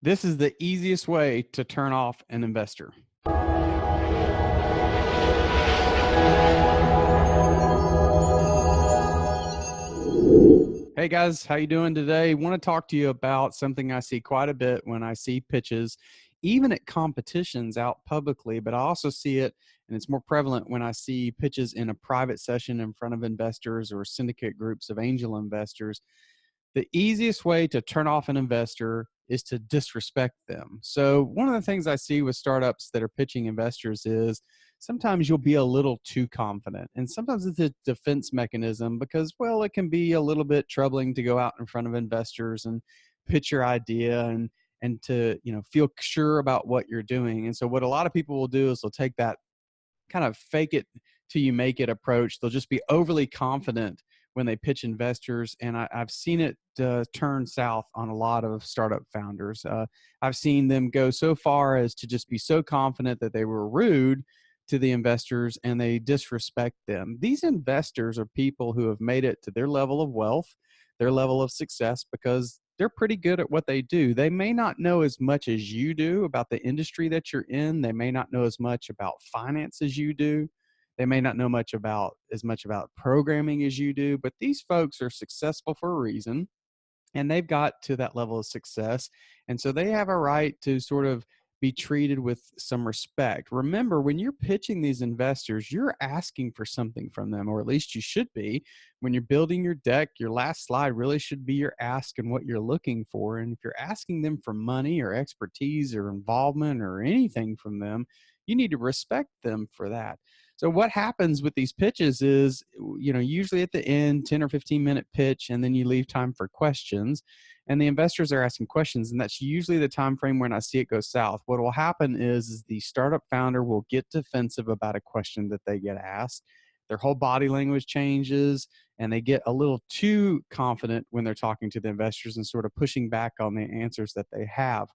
This is the easiest way to turn off an investor. Hey guys, how you doing today? Want to talk to you about something I see quite a bit when I see pitches, even at competitions out publicly, but I also see it, and it's more prevalent when I see pitches in a private session in front of investors or syndicate groups of angel investors. The easiest way to turn off an investor is to disrespect them. So, one of the things I see with startups that are pitching investors is sometimes you'll be a little too confident. And sometimes it's a defense mechanism because, well, it can be a little bit troubling to go out in front of investors and pitch your idea and to, feel sure about what you're doing. And so what a lot of people will do is they'll take that kind of fake it till you make it approach. They'll just be overly confident when they pitch investors, and I've seen it turn south on a lot of startup founders. I've seen them go so far as to just be so confident that they were rude to the investors and they disrespect them. These investors are people who have made it to their level of wealth, their level of success, because they're pretty good at what they do. They may not know as much as you do about the industry that you're in. They may not know as much about finance as you do. They may not know much about programming as you do, but these folks are successful for a reason and they've got to that level of success. And so they have a right to sort of be treated with some respect. Remember, when you're pitching these investors, you're asking for something from them, or at least you should be. When you're building your deck, your last slide really should be your ask and what you're looking for. And if you're asking them for money or expertise or involvement or anything from them, you need to respect them for that. So what happens with these pitches is, usually at the end, 10 or 15-minute pitch, and then you leave time for questions. And the investors are asking questions, and that's usually the time frame when I see it go south. What will happen is the startup founder will get defensive about a question that they get asked. Their whole body language changes, and they get a little too confident when they're talking to the investors and sort of pushing back on the answers that they have.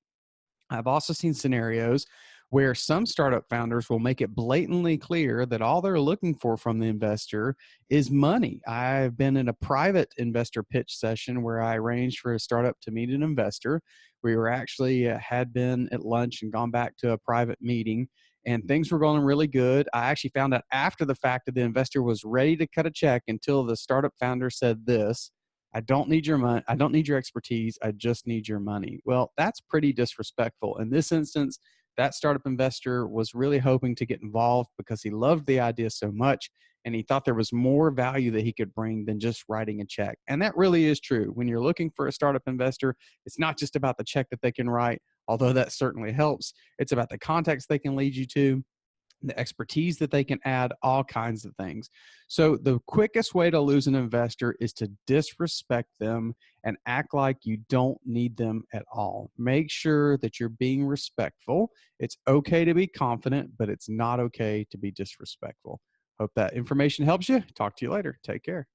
I've also seen scenarios where some startup founders will make it blatantly clear that all they're looking for from the investor is money. I've been in a private investor pitch session where I arranged for a startup to meet an investor. We were actually had been at lunch and gone back to a private meeting, and things were going really good. I actually found out after the fact that the investor was ready to cut a check until the startup founder said this: I don't need your money. I don't need your expertise. I just need your money. Well, that's pretty disrespectful. In this instance, that startup investor was really hoping to get involved because he loved the idea so much and he thought there was more value that he could bring than just writing a check. And that really is true. When you're looking for a startup investor, it's not just about the check that they can write, although that certainly helps. It's about the context they can lead you to, the expertise that they can add, all kinds of things. So the quickest way to lose an investor is to disrespect them and act like you don't need them at all. Make sure that you're being respectful. It's okay to be confident, but it's not okay to be disrespectful. Hope that information helps you. Talk to you later. Take care.